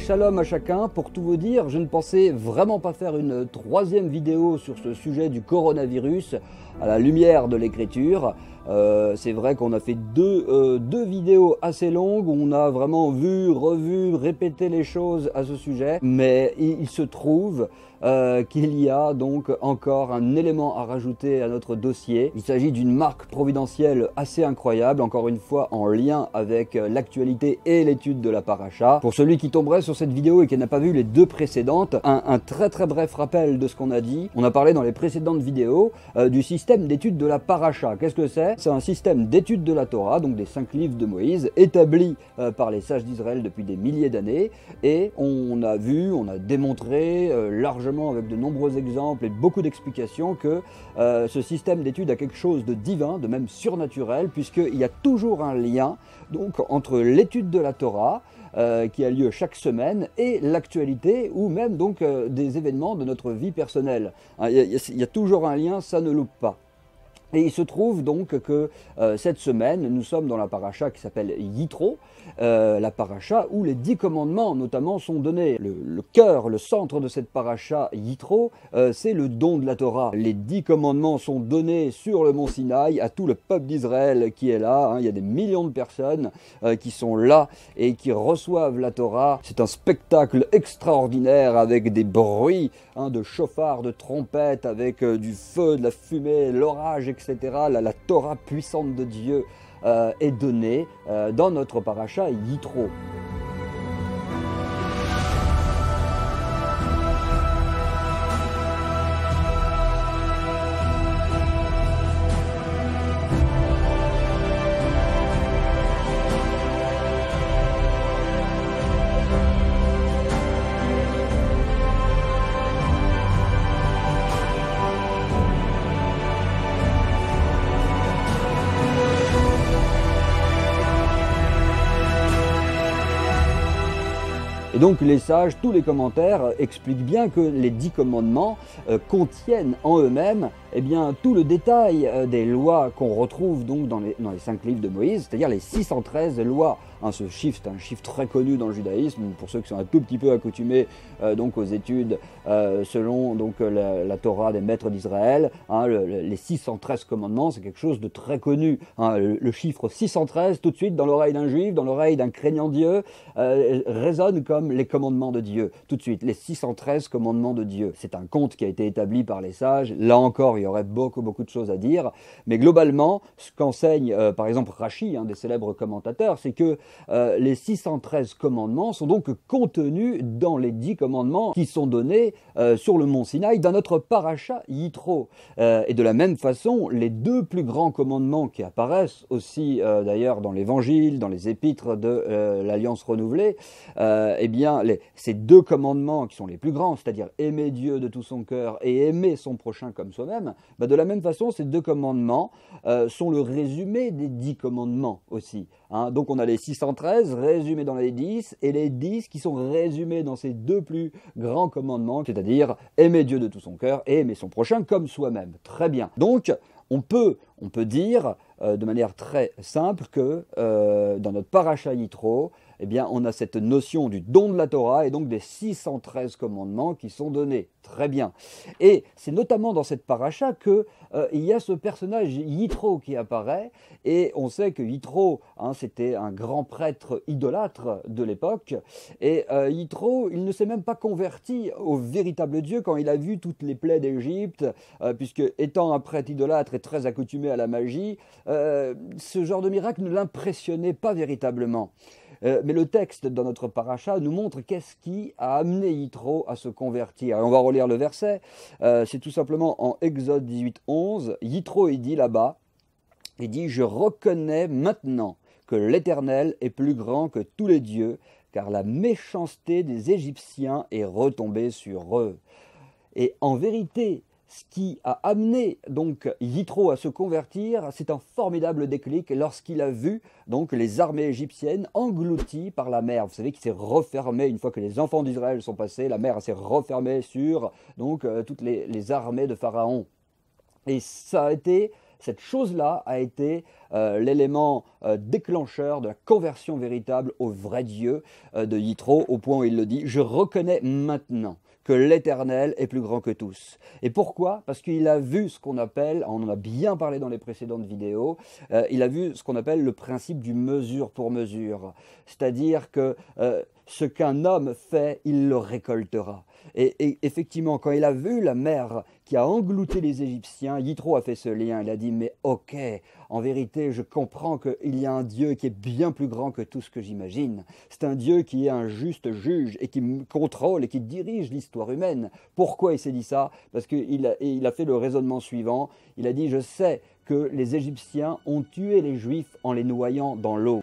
shalom à chacun. Pour tout vous dire, je ne pensais vraiment pas faire une troisième vidéo sur ce sujet du coronavirus à la lumière de l'écriture. C'est vrai qu'on a fait deux vidéos assez longues où on a vraiment vu, revu, répété les choses à ce sujet. Mais il se trouve qu'il y a donc encore un élément à rajouter à notre dossier. Il s'agit d'une marque providentielle assez incroyable, encore une fois en lien avec l'actualité et l'étude de la paracha. Pour celui qui tomberait sur cette vidéo et qui n'a pas vu les deux précédentes, un très bref rappel de ce qu'on a dit. On a parlé dans les précédentes vidéos du système d'étude de la paracha. Qu'est-ce que c'est? C'est un système d'étude de la Torah, donc des 5 livres de Moïse, établi par les sages d'Israël depuis des milliers d'années. Et on a vu, on a démontré largement avec de nombreux exemples et beaucoup d'explications que ce système d'étude a quelque chose de divin, de même surnaturel, puisqu'il y a toujours un lien donc, entre l'étude de la Torah qui a lieu chaque semaine et l'actualité ou même donc des événements de notre vie personnelle. Il y a toujours un lien, ça ne loupe pas. Et il se trouve donc que cette semaine, nous sommes dans la paracha qui s'appelle Yitro, la paracha où les 10 commandements notamment sont donnés. Le cœur, le centre de cette paracha Yitro, c'est le don de la Torah. Les 10 commandements sont donnés sur le mont Sinaï à tout le peuple d'Israël qui est là. Il y a des millions de personnes qui sont là et qui reçoivent la Torah. C'est un spectacle extraordinaire avec des bruits de chauffards, de trompettes, avec du feu, de la fumée, l'orage, etc. La Torah puissante de Dieu est donnée dans notre paracha Yitro. Et donc les sages, tous les commentaires expliquent bien que les 10 commandements contiennent en eux-mêmes tout le détail des lois qu'on retrouve donc dans les 5 livres de Moïse, c'est-à-dire les 613 lois. Ce chiffre, c'est un chiffre très connu dans le judaïsme, pour ceux qui sont un tout petit peu accoutumés donc aux études selon donc, la Torah des maîtres d'Israël. Les 613 commandements, c'est quelque chose de très connu. Le chiffre 613, tout de suite, dans l'oreille d'un juif, dans l'oreille d'un craignant Dieu, résonne comme les commandements de Dieu. Tout de suite, les 613 commandements de Dieu. C'est un compte qui a été établi par les sages. Là encore, il y aurait beaucoup de choses à dire. Mais globalement, ce qu'enseigne par exemple Rashi, un des célèbres commentateurs, c'est que les 613 commandements sont donc contenus dans les 10 commandements qui sont donnés sur le mont Sinaï dans notre paracha Yitro. Et de la même façon, les 2 plus grands commandements qui apparaissent aussi d'ailleurs dans l'évangile, dans les épîtres de l'Alliance renouvelée, ces 2 commandements qui sont les plus grands, c'est-à-dire aimer Dieu de tout son cœur et aimer son prochain comme soi-même, de la même façon, ces 2 commandements sont le résumé des 10 commandements aussi. Donc on a les 613 résumés dans les 10 et les 10 qui sont résumés dans ces 2 plus grands commandements, c'est-à-dire aimer Dieu de tout son cœur et aimer son prochain comme soi-même. Très bien. Donc on peut dire de manière très simple que dans notre paracha Yitro, on a cette notion du don de la Torah et donc des 613 commandements qui sont donnés. Très bien. Et c'est notamment dans cette paracha qu'il y a ce personnage Yitro qui apparaît, et on sait que Yitro, c'était un grand prêtre idolâtre de l'époque, et Yitro, il ne s'est même pas converti au véritable Dieu quand il a vu toutes les plaies d'Égypte, puisque étant un prêtre idolâtre et très accoutumé à la magie, ce genre de miracle ne l'impressionnait pas véritablement. Mais le texte dans notre paracha nous montre qu'est-ce qui a amené Yitro à se convertir. Et on va relire le verset, c'est tout simplement en Exode 18, 11. Yitro, il dit là-bas, il dit « Je reconnais maintenant que l'Éternel est plus grand que tous les dieux, car la méchanceté des Égyptiens est retombée sur eux. » Et en vérité, ce qui a amené donc Yitro à se convertir, c'est un formidable déclic lorsqu'il a vu donc les armées égyptiennes englouties par la mer. Vous savez qu'il s'est refermé une fois que les enfants d'Israël sont passés, la mer s'est refermée sur donc toutes les armées de Pharaon. Et ça a été cette chose-là a été l'élément déclencheur de la conversion véritable au vrai Dieu de Yitro, au point où il le dit « Je reconnais maintenant que l'Éternel est plus grand que tous. » Et pourquoi? Parce qu'il a vu ce qu'on appelle, on en a bien parlé dans les précédentes vidéos, il a vu ce qu'on appelle le principe du mesure pour mesure. C'est-à-dire que ce qu'un homme fait, il le récoltera. Et effectivement, quand il a vu la mer qui a englouti les Égyptiens, Yitro a fait ce lien. Il a dit, mais ok, en vérité, je comprends qu'il y a un Dieu qui est bien plus grand que tout ce que j'imagine. C'est un Dieu qui est un juste juge et qui contrôle et qui dirige l'histoire humaine. Pourquoi il s'est dit ça? Parce qu'il a fait le raisonnement suivant. Il a dit, je sais que les Égyptiens ont tué les Juifs en les noyant dans l'eau.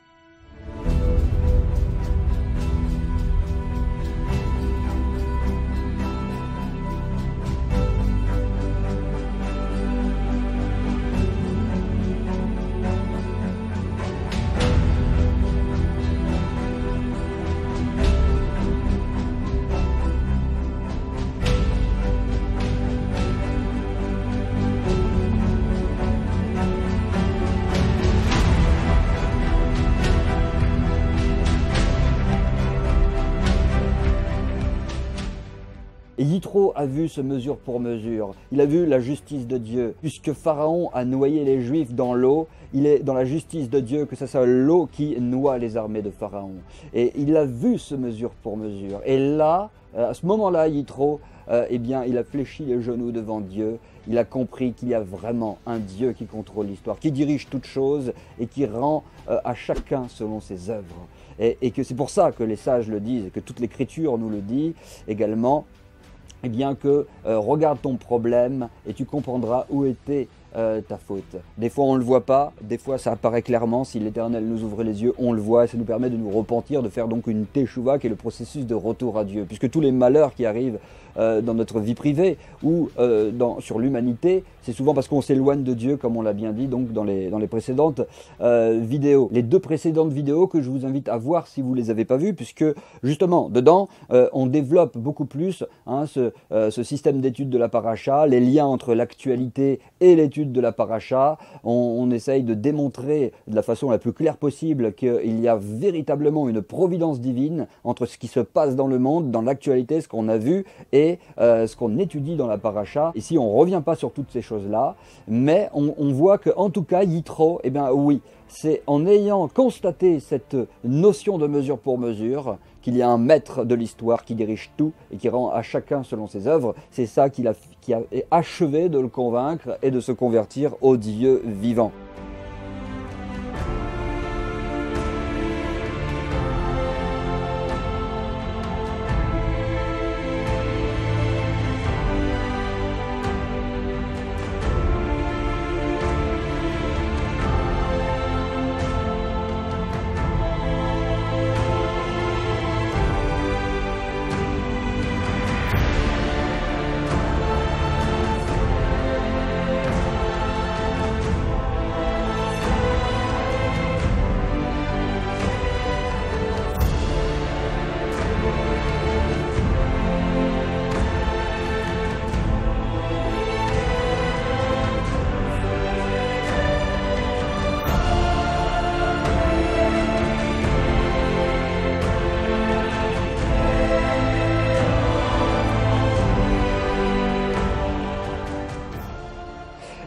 Et Yitro a vu ce mesure pour mesure, il a vu la justice de Dieu. Puisque Pharaon a noyé les Juifs dans l'eau, il est dans la justice de Dieu que ce soit l'eau qui noie les armées de Pharaon. Et il a vu ce mesure pour mesure. Et là, à ce moment-là, Yitro, eh bien, il a fléchi les genoux devant Dieu. Il a compris qu'il y a vraiment un Dieu qui contrôle l'histoire, qui dirige toutes choses et qui rend à chacun selon ses œuvres. Et que c'est pour ça que les sages le disent et que toute l'Écriture nous le dit également. Eh bien que regarde ton problème et tu comprendras où était ta faute. Des fois on ne le voit pas, des fois ça apparaît clairement, si l'Éternel nous ouvre les yeux, on le voit et ça nous permet de nous repentir, de faire donc une teshuva qui est le processus de retour à Dieu. Puisque tous les malheurs qui arrivent dans notre vie privée ou sur l'humanité, c'est souvent parce qu'on s'éloigne de Dieu, comme on l'a bien dit donc dans les précédentes vidéos. Les deux précédentes vidéos que je vous invite à voir si vous ne les avez pas vues, puisque justement dedans on développe beaucoup plus ce système d'études de la paracha, les liens entre l'actualité et l'étude de la paracha. On essaye de démontrer de la façon la plus claire possible qu'il y a véritablement une providence divine entre ce qui se passe dans le monde, dans l'actualité, ce qu'on a vu et ce qu'on étudie dans la paracha. Ici, on ne revient pas sur toutes ces choses-là, mais on voit qu'en tout cas, Yitro, eh bien oui, c'est en ayant constaté cette notion de mesure pour mesure, qu'il y a un maître de l'histoire qui dirige tout et qui rend à chacun selon ses œuvres, c'est ça qui a achevé de le convaincre et de se convertir au Dieu vivant.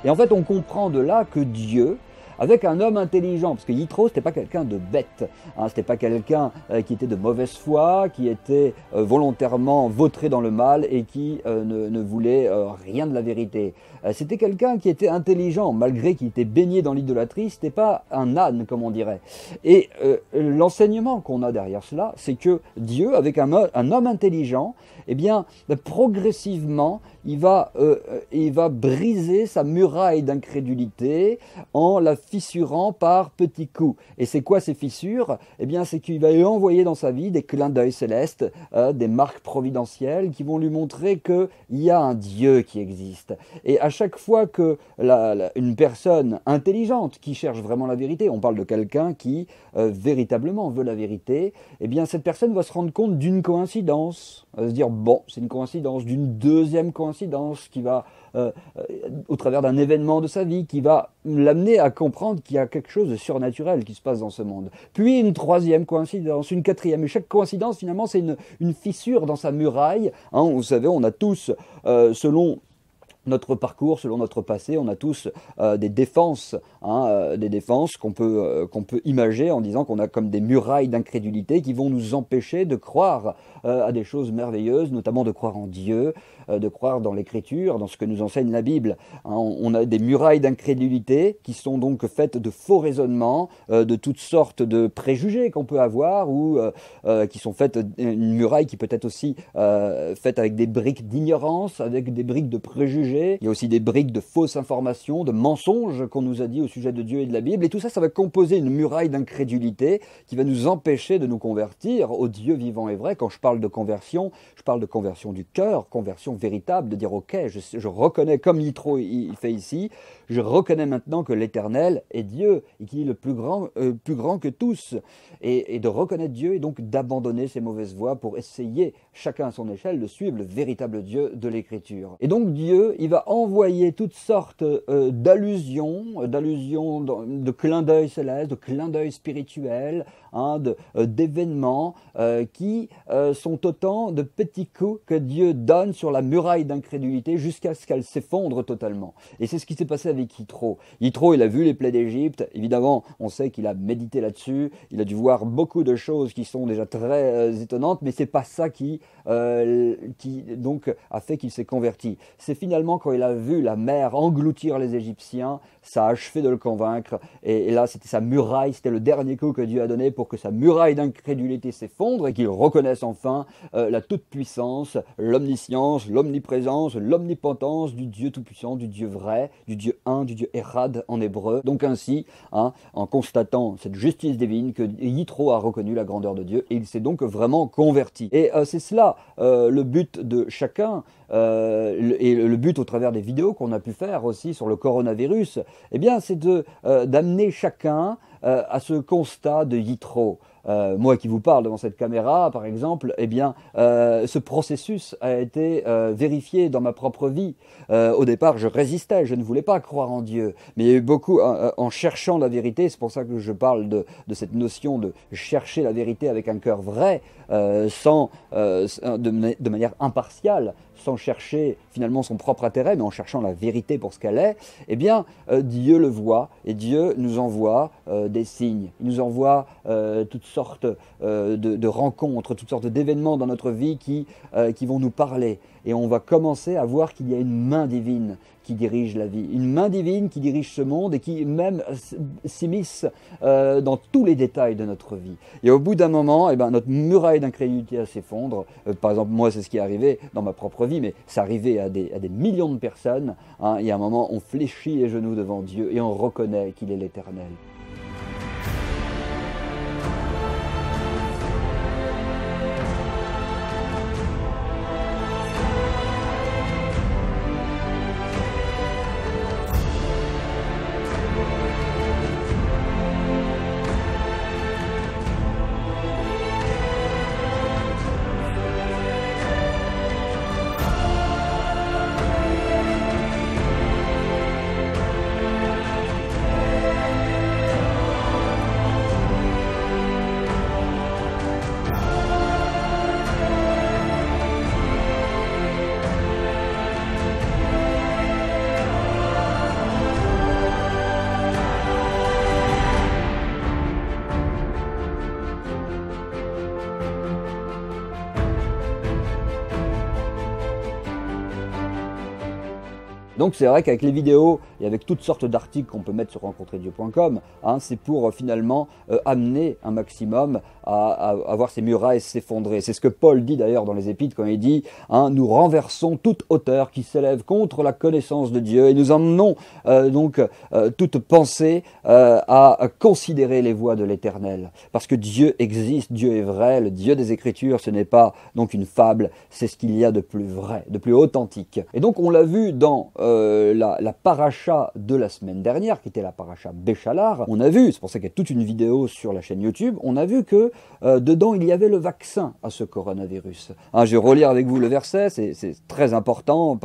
Et en fait, on comprend de là que Dieu, avec un homme intelligent, parce que Yitro, c'était pas quelqu'un de bête, c'était pas quelqu'un qui était de mauvaise foi, qui était volontairement vautré dans le mal et qui ne voulait rien de la vérité. C'était quelqu'un qui était intelligent, malgré qu'il était baigné dans l'idolâtrie, c'était pas un âne, comme on dirait. Et l'enseignement qu'on a derrière cela, c'est que Dieu, avec un homme intelligent, eh bien, progressivement, il va briser sa muraille d'incrédulité en la fissurant par petits coups. Et c'est quoi ces fissures? Eh bien, c'est qu'il va lui envoyer dans sa vie des clins d'œil célestes, des marques providentielles qui vont lui montrer qu'il y a un Dieu qui existe. Et à chaque fois que une personne intelligente qui cherche vraiment la vérité, on parle de quelqu'un qui véritablement veut la vérité, eh bien, cette personne va se rendre compte d'une coïncidence, va se dire, bon, c'est une coïncidence, d'une deuxième coïncidence, coïncidence, qui va, au travers d'un événement de sa vie, qui va l'amener à comprendre qu'il y a quelque chose de surnaturel qui se passe dans ce monde. Puis une troisième coïncidence, une quatrième. Et chaque coïncidence, finalement, c'est une fissure dans sa muraille. Hein, vous savez, on a tous, selon notre parcours, selon notre passé, on a tous des défenses, hein, des défenses qu'on peut imager en disant qu'on a comme des murailles d'incrédulité qui vont nous empêcher de croire à des choses merveilleuses, notamment de croire en Dieu, de croire dans l'Écriture, dans ce que nous enseigne la Bible. Hein, on a des murailles d'incrédulité qui sont donc faites de faux raisonnements, de toutes sortes de préjugés qu'on peut avoir, ou qui sont faites, une muraille qui peut être aussi faite avec des briques d'ignorance, avec des briques de préjugés. Il y a aussi des briques de fausses informations, de mensonges qu'on nous a dit au sujet de Dieu et de la Bible. Et tout ça, ça va composer une muraille d'incrédulité qui va nous empêcher de nous convertir au Dieu vivant et vrai. Quand je parle de conversion, je parle de conversion du cœur, conversion véritable, de dire ok, je reconnais, comme Yitro il fait ici, je reconnais maintenant que l'Éternel est Dieu et qu'il est le plus grand que tous. Et de reconnaître Dieu et donc d'abandonner ses mauvaises voies pour essayer, chacun à son échelle, de suivre le véritable Dieu de l'Écriture. Et donc Dieu, il va envoyer toutes sortes d'allusions, de clins d'œil célestes, de clins d'œil spirituels, hein, d'événements qui sont autant de petits coups que Dieu donne sur la muraille d'incrédulité jusqu'à ce qu'elle s'effondre totalement. Et c'est ce qui s'est passé avec Yitro. Yitro, il a vu les plaies d'Égypte. Évidemment, on sait qu'il a médité là-dessus. Il a dû voir beaucoup de choses qui sont déjà très étonnantes, mais c'est pas ça qui donc a fait qu'il s'est converti. C'est finalement quand il a vu la mer engloutir les Égyptiens, ça a achevé de le convaincre. Et là, c'était sa muraille, c'était le dernier coup que Dieu a donné pour que sa muraille d'incrédulité s'effondre et qu'il reconnaisse enfin la toute-puissance, l'omniscience, l'omniprésence, l'omnipotence du Dieu tout-puissant, du Dieu vrai, du Dieu un, du Dieu Érad en hébreu. Donc ainsi, hein, en constatant cette justice divine, que Yitro a reconnu la grandeur de Dieu et il s'est donc vraiment converti. Et c'est cela le but de chacun, et le but au travers des vidéos qu'on a pu faire aussi sur le coronavirus, eh bien c'est d'amener chacun à ce constat de Yitro. Moi qui vous parle devant cette caméra, par exemple, eh bien, ce processus a été vérifié dans ma propre vie. Au départ, je résistais, je ne voulais pas croire en Dieu. Mais il y a eu beaucoup, en cherchant la vérité, c'est pour ça que je parle de cette notion de chercher la vérité avec un cœur vrai, de manière impartiale, sans chercher finalement son propre intérêt, mais en cherchant la vérité pour ce qu'elle est, eh bien, Dieu le voit et Dieu nous envoie des signes. Il nous envoie toutes sortes de rencontres, toutes sortes d'événements dans notre vie qui vont nous parler. Et on va commencer à voir qu'il y a une main divine qui dirige la vie, une main divine qui dirige ce monde et qui même s'immisce dans tous les détails de notre vie. Et au bout d'un moment, eh ben, notre muraille d'incrédulité s'effondre. Par exemple, moi, c'est ce qui est arrivé dans ma propre vie, mais c'est arrivé à des millions de personnes. Hein. Il y a un moment, on fléchit les genoux devant Dieu et on reconnaît qu'il est l'Éternel. Donc c'est vrai qu'avec les vidéos et avec toutes sortes d'articles qu'on peut mettre sur rencontreddieu.com, hein, c'est pour finalement amener un maximum à voir ces murailles s'effondrer. C'est ce que Paul dit d'ailleurs dans les Épîtres quand il dit hein, « Nous renversons toute hauteur qui s'élève contre la connaissance de Dieu et nous emmenons donc toute pensée à considérer les voies de l'Éternel. » Parce que Dieu existe, Dieu est vrai, le Dieu des Écritures, ce n'est pas donc une fable, c'est ce qu'il y a de plus vrai, de plus authentique. Et donc on l'a vu dans la paracha de la semaine dernière, qui était la paracha Béchalar. On a vu, c'est pour ça qu'il y a toute une vidéo sur la chaîne YouTube, on a vu que dedans il y avait le vaccin à ce coronavirus. Hein, je vais relire avec vous le verset, c'est très important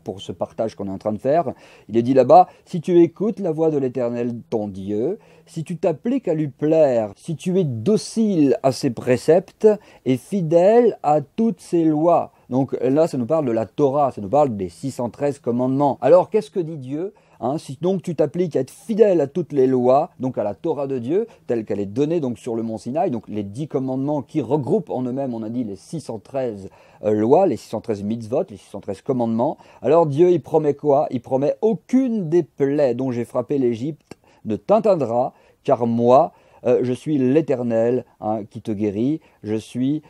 pour ce partage qu'on est en train de faire. Il est dit là-bas, « Si tu écoutes la voix de l'Éternel ton Dieu, si tu t'appliques à lui plaire, si tu es docile à ses préceptes et fidèle à toutes ses lois. » Donc là, ça nous parle de la Torah, ça nous parle des 613 commandements. Alors, qu'est-ce que dit Dieu ? Hein, si donc tu t'appliques à être fidèle à toutes les lois, donc à la Torah de Dieu, telle qu'elle est donnée donc sur le mont Sinaï, donc les 10 commandements qui regroupent en eux-mêmes, on a dit, les 613 lois, les 613 mitzvot, les 613 commandements, alors Dieu, il promet quoi? Il promet aucune des plaies dont j'ai frappé l'Égypte ne t'atteindra, car moi, je suis l'Éternel hein, qui te guérit, je suis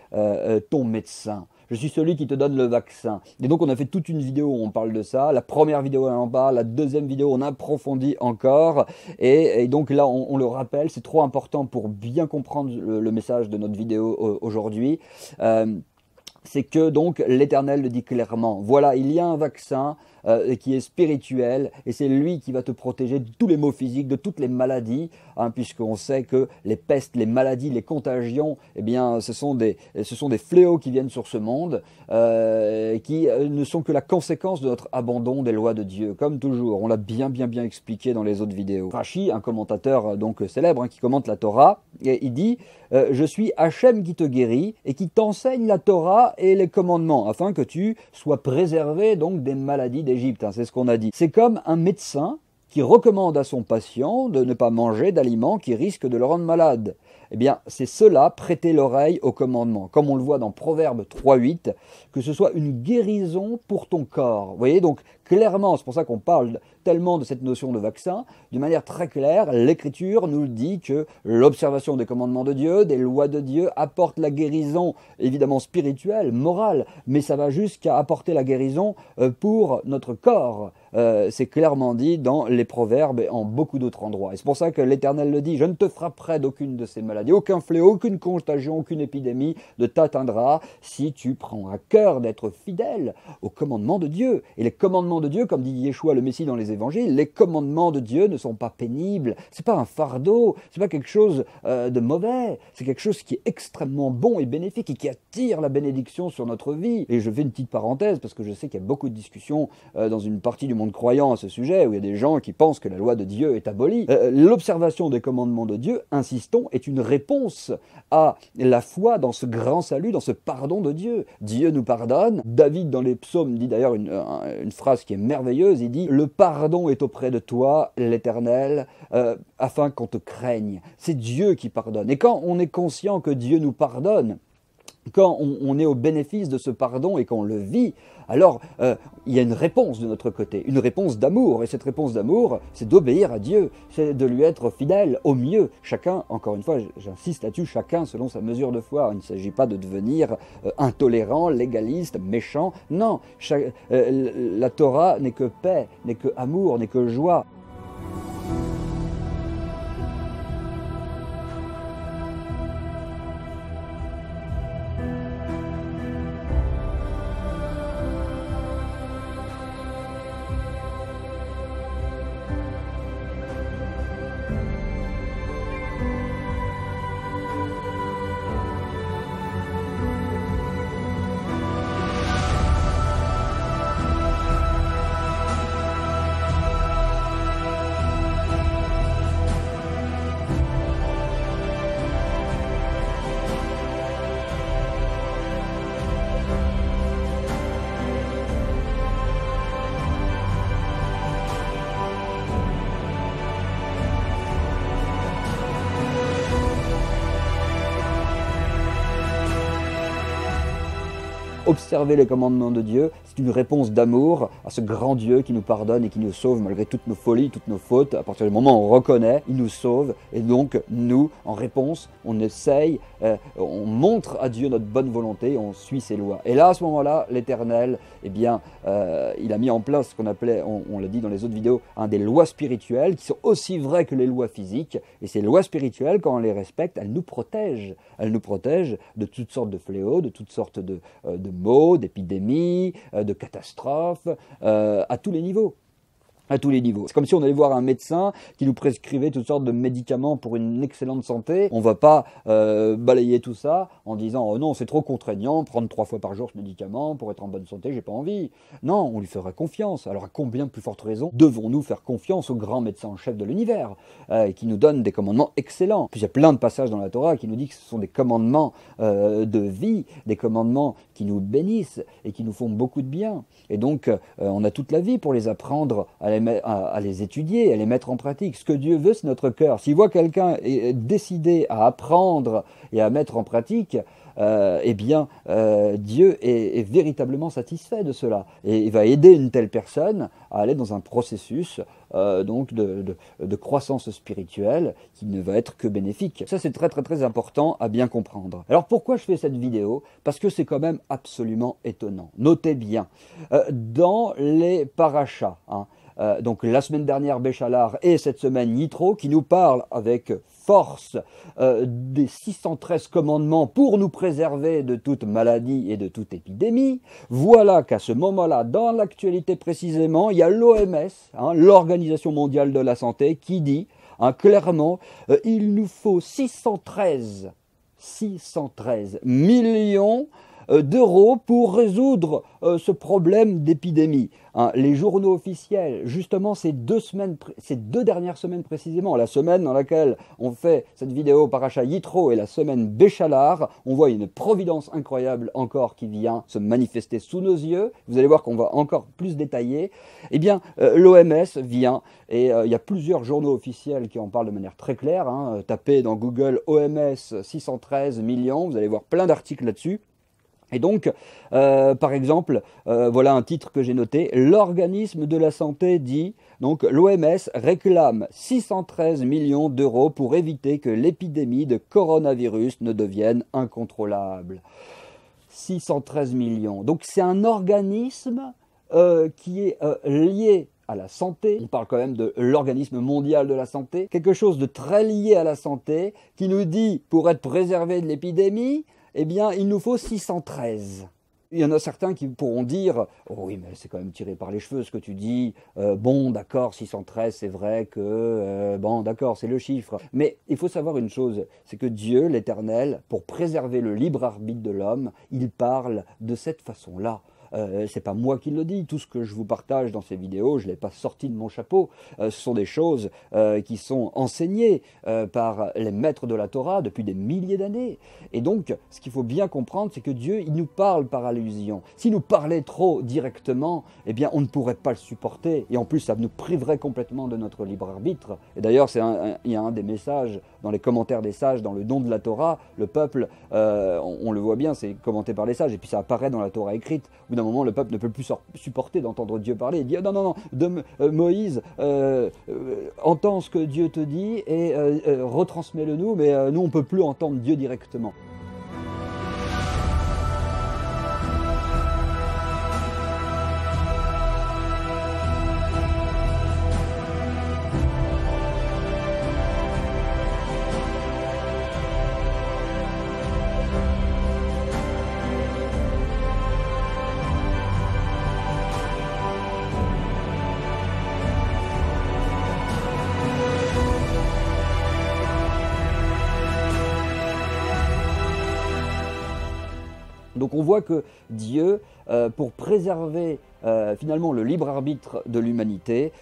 ton médecin. Je suis celui qui te donne le vaccin. Et donc on a fait toute une vidéo où on parle de ça. La première vidéo on en parle, la deuxième vidéo on approfondit encore. Et donc là on le rappelle, c'est trop important pour bien comprendre le message de notre vidéo aujourd'hui. C'est que donc l'Éternel le dit clairement. Voilà, il y a un vaccin qui est spirituel et c'est lui qui va te protéger de tous les maux physiques, de toutes les maladies, hein, puisqu'on sait que les pestes, les maladies, les contagions, eh bien, ce sont des fléaux qui viennent sur ce monde, qui ne sont que la conséquence de notre abandon des lois de Dieu, comme toujours. On l'a bien expliqué dans les autres vidéos. Rashi, un commentateur donc célèbre hein, qui commente la Torah, et il dit je suis Hachem qui te guérit et qui t'enseigne la Torah et les commandements, afin que tu sois préservé donc des maladies d'Égypte, hein, c'est ce qu'on a dit. C'est comme un médecin qui recommande à son patient de ne pas manger d'aliments qui risquent de le rendre malade. Eh bien, c'est cela, prêter l'oreille au commandement. Comme on le voit dans Proverbe 3.8, que ce soit une guérison pour ton corps. Vous voyez, donc clairement, c'est pour ça qu'on parle tellement de cette notion de vaccin, d'une manière très claire, l'Écriture nous dit que l'observation des commandements de Dieu, des lois de Dieu, apporte la guérison, évidemment spirituelle, morale, mais ça va jusqu'à apporter la guérison pour notre corps. C'est clairement dit dans les Proverbes et en beaucoup d'autres endroits. Et c'est pour ça que l'Éternel le dit, je ne te frapperai d'aucune de ces maladies, aucun fléau, aucune contagion, aucune épidémie ne t'atteindra si tu prends à cœur d'être fidèle aux commandements de Dieu. Et les commandements de Dieu, comme dit Yeshua le Messie dans les évangiles, les commandements de Dieu ne sont pas pénibles, c'est pas un fardeau, c'est pas quelque chose de mauvais, c'est quelque chose qui est extrêmement bon et bénéfique et qui attire la bénédiction sur notre vie. Et je fais une petite parenthèse parce que je sais qu'il y a beaucoup de discussions dans une partie du monde croyant à ce sujet, où il y a des gens qui pensent que la loi de Dieu est abolie. L'observation des commandements de Dieu, insistons, est une réponse à la foi dans ce grand salut, dans ce pardon de Dieu. Dieu nous pardonne. David, dans les psaumes, dit d'ailleurs une phrase qui est merveilleuse, il dit « Le pardon est auprès de toi, l'Éternel, afin qu'on te craigne. » C'est Dieu qui pardonne. Et quand on est conscient que Dieu nous pardonne, quand on est au bénéfice de ce pardon et qu'on le vit, alors il y a une réponse de notre côté, une réponse d'amour. Et cette réponse d'amour, c'est d'obéir à Dieu, c'est de lui être fidèle au mieux. Chacun, encore une fois, j'insiste là-dessus, chacun selon sa mesure de foi. Il ne s'agit pas de devenir intolérant, légaliste, méchant. Non, la Torah n'est que paix, n'est que amour, n'est que joie. Observer les commandements de Dieu, c'est une réponse d'amour à ce grand Dieu qui nous pardonne et qui nous sauve malgré toutes nos folies, toutes nos fautes. À partir du moment où on reconnaît, il nous sauve. Et donc, nous, en réponse, on essaye, on montre à Dieu notre bonne volonté, on suit ses lois. Et là, à ce moment-là, l'Éternel, eh bien, il a mis en place ce qu'on appelait, on l'a dit dans les autres vidéos, des lois spirituelles qui sont aussi vraies que les lois physiques. Et ces lois spirituelles, quand on les respecte, elles nous protègent. Elles nous protègent de toutes sortes de fléaux, de toutes sortes de maux, d'épidémies, de catastrophes, à tous les niveaux. à tous les niveaux. C'est comme si on allait voir un médecin qui nous prescrivait toutes sortes de médicaments pour une excellente santé. On ne va pas balayer tout ça en disant « Oh non, c'est trop contraignant, prendre 3 fois par jour ce médicament pour être en bonne santé, j'ai pas envie. » Non, on lui fera confiance. Alors à combien plus forte raison devons-nous faire confiance au grand médecin en chef de l'univers qui nous donne des commandements excellents. Puis il y a plein de passages dans la Torah qui nous disent que ce sont des commandements de vie, des commandements qui nous bénissent et qui nous font beaucoup de bien. Et donc, on a toute la vie pour les apprendre à les étudier, à les mettre en pratique. Ce que Dieu veut, c'est notre cœur. S'il voit quelqu'un décidé à apprendre et à mettre en pratique, eh bien, Dieu est véritablement satisfait de cela. Et il va aider une telle personne à aller dans un processus donc de croissance spirituelle qui ne va être que bénéfique. Ça, c'est très très très important à bien comprendre. Alors pourquoi je fais cette vidéo? Parce que c'est quand même absolument étonnant. Notez bien, dans les parachas, donc la semaine dernière Béchalar et cette semaine Yitro, qui nous parlent avec force des 613 commandements pour nous préserver de toute maladie et de toute épidémie. Voilà qu'à ce moment-là, dans l'actualité précisément, il y a l'OMS, l'Organisation mondiale de la santé, qui dit clairement il nous faut 613 millions d'euros pour résoudre ce problème d'épidémie. Les journaux officiels, justement ces 2 dernières semaines précisément, la semaine dans laquelle on fait cette vidéo Paracha Yitro et la semaine Béchalar, on voit une providence incroyable encore qui vient se manifester sous nos yeux. Vous allez voir qu'on va encore plus détailler. Eh bien, l'OMS vient, et il y a plusieurs journaux officiels qui en parlent de manière très claire. Tapez dans Google OMS 613 millions, vous allez voir plein d'articles là-dessus. Et donc, par exemple, voilà un titre que j'ai noté, l'organisme de la santé dit, donc l'OMS réclame 613 millions d'euros pour éviter que l'épidémie de coronavirus ne devienne incontrôlable. 613 millions. Donc c'est un organisme qui est lié à la santé, on parle quand même de l'organisme mondial de la santé, quelque chose de très lié à la santé, qui nous dit, pour être préservé de l'épidémie, eh bien, il nous faut 613. Il y en a certains qui pourront dire « Oh oui, mais c'est quand même tiré par les cheveux ce que tu dis. Bon, d'accord, 613, c'est vrai que... bon, d'accord, c'est le chiffre. » Mais il faut savoir une chose, c'est que Dieu, l'Éternel, pour préserver le libre arbitre de l'homme, il parle de cette façon-là. C'est pas moi qui le dis, tout ce que je vous partage dans ces vidéos, je ne l'ai pas sorti de mon chapeau. Ce sont des choses qui sont enseignées par les maîtres de la Torah depuis des milliers d'années. Et donc, ce qu'il faut bien comprendre, c'est que Dieu, il nous parle par allusion. S'il nous parlait trop directement, eh bien, on ne pourrait pas le supporter. Et en plus, ça nous priverait complètement de notre libre arbitre. Et d'ailleurs, il y a un des messages dans les commentaires des sages, dans le don de la Torah, le peuple, on le voit bien, c'est commenté par les sages, et puis ça apparaît dans la Torah écrite. Au bout d'un moment, le peuple ne peut plus supporter d'entendre Dieu parler. Il dit non, Moïse, entends ce que Dieu te dit et retransmets-le nous, mais nous on ne peut plus entendre Dieu directement. Donc on voit que Dieu, pour préserver finalement le libre arbitre de l'humanité,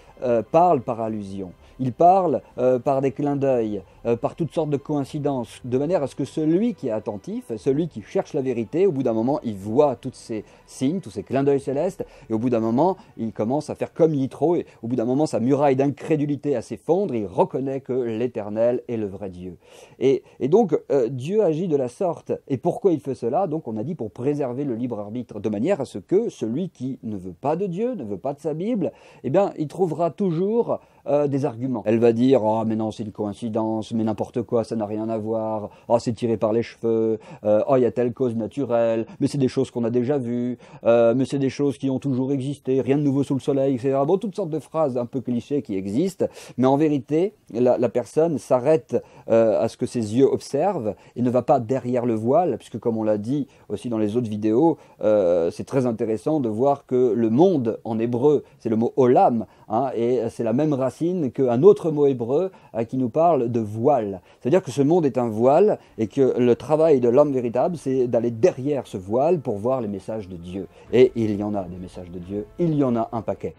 parle par allusion. Il parle par des clins d'œil, par toutes sortes de coïncidences, de manière à ce que celui qui est attentif, celui qui cherche la vérité, au bout d'un moment, il voit tous ces signes, tous ces clins d'œil célestes, et au bout d'un moment, il commence à faire comme Yitro, et au bout d'un moment, sa muraille d'incrédulité à s'effondre, il reconnaît que l'Éternel est le vrai Dieu. Et donc, Dieu agit de la sorte. Et pourquoi il fait cela? Donc, on a dit pour préserver le libre arbitre, de manière à ce que celui qui ne veut pas de Dieu, ne veut pas de sa Bible, eh bien, il trouvera toujours des arguments. Elle va dire « Oh, mais non, c'est une coïncidence, mais n'importe quoi, ça n'a rien à voir. Oh, c'est tiré par les cheveux. Oh, il y a telle cause naturelle. Mais c'est des choses qu'on a déjà vues. Mais c'est des choses qui ont toujours existé. Rien de nouveau sous le soleil, etc. » Bon, toutes sortes de phrases un peu clichés qui existent. Mais en vérité, la personne s'arrête à ce que ses yeux observent et ne va pas derrière le voile, puisque comme on l'a dit aussi dans les autres vidéos, c'est très intéressant de voir que le monde en hébreu, c'est le mot olam, hein, et c'est la même racine qu'un autre mot hébreu qui nous parle de voile. C'est-à-dire que ce monde est un voile et que le travail de l'homme véritable, c'est d'aller derrière ce voile pour voir les messages de Dieu. Et il y en a des messages de Dieu, il y en a un paquet.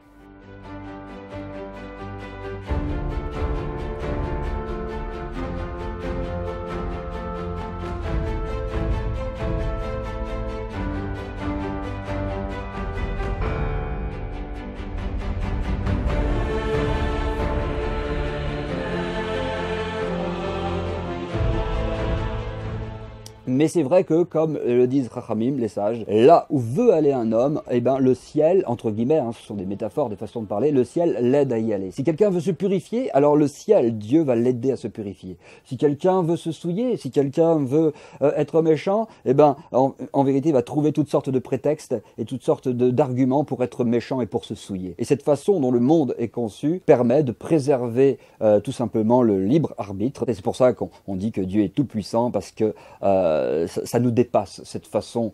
Mais c'est vrai que, comme le disent Chachamim, les sages, là où veut aller un homme, eh ben, le ciel, entre guillemets, hein, ce sont des métaphores, des façons de parler, le ciel l'aide à y aller. Si quelqu'un veut se purifier, alors le ciel, Dieu va l'aider à se purifier. Si quelqu'un veut se souiller, si quelqu'un veut être méchant, eh ben, en vérité, il va trouver toutes sortes de prétextes et toutes sortes d'arguments pour être méchant et pour se souiller. Et cette façon dont le monde est conçu permet de préserver tout simplement le libre arbitre. Et c'est pour ça qu'on dit que Dieu est tout puissant, parce que ça nous dépasse, cette façon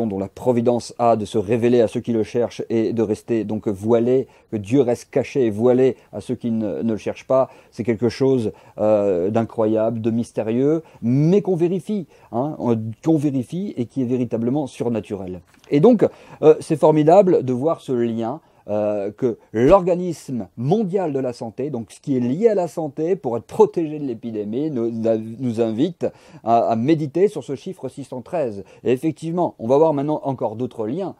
dont la providence a de se révéler à ceux qui le cherchent et de rester donc voilé, que Dieu reste caché et voilé à ceux qui ne le cherchent pas. C'est quelque chose d'incroyable, de mystérieux, mais qu'on vérifie, hein, et qui est véritablement surnaturel. Et donc, c'est formidable de voir ce lien que l'organisme mondial de la santé, donc ce qui est lié à la santé pour être protégé de l'épidémie, nous invite à méditer sur ce chiffre 613. Et effectivement, on va voir maintenant encore d'autres liens.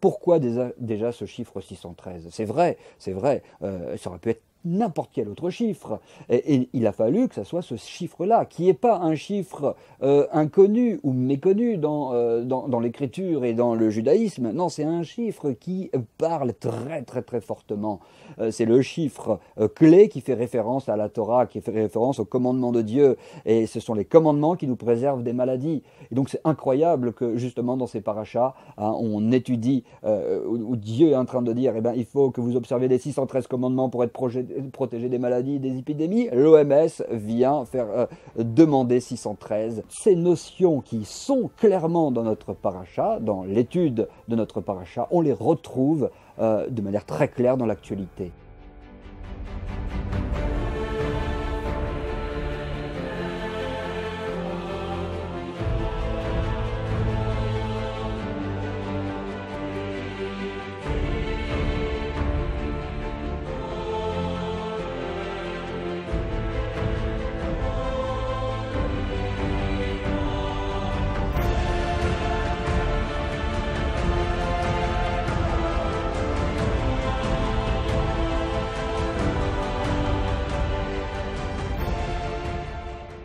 Pourquoi déjà ce chiffre 613 ? C'est vrai, ça aurait pu être n'importe quel autre chiffre. Et il a fallu que ça soit ce chiffre-là, qui n'est pas un chiffre inconnu ou méconnu dans l'écriture et dans le judaïsme. Non, c'est un chiffre qui parle très très très fortement. C'est le chiffre clé qui fait référence à la Torah, qui fait référence aux commandements de Dieu. Et ce sont les commandements qui nous préservent des maladies. Et donc c'est incroyable que justement dans ces parachas, hein, on étudie où Dieu est en train de dire eh ben, il faut que vous observez les 613 commandements pour être protégé des maladies, des épidémies. L'OMS vient faire demander 613. Ces notions qui sont clairement dans notre paracha, dans l'étude de notre paracha, on les retrouve de manière très claire dans l'actualité.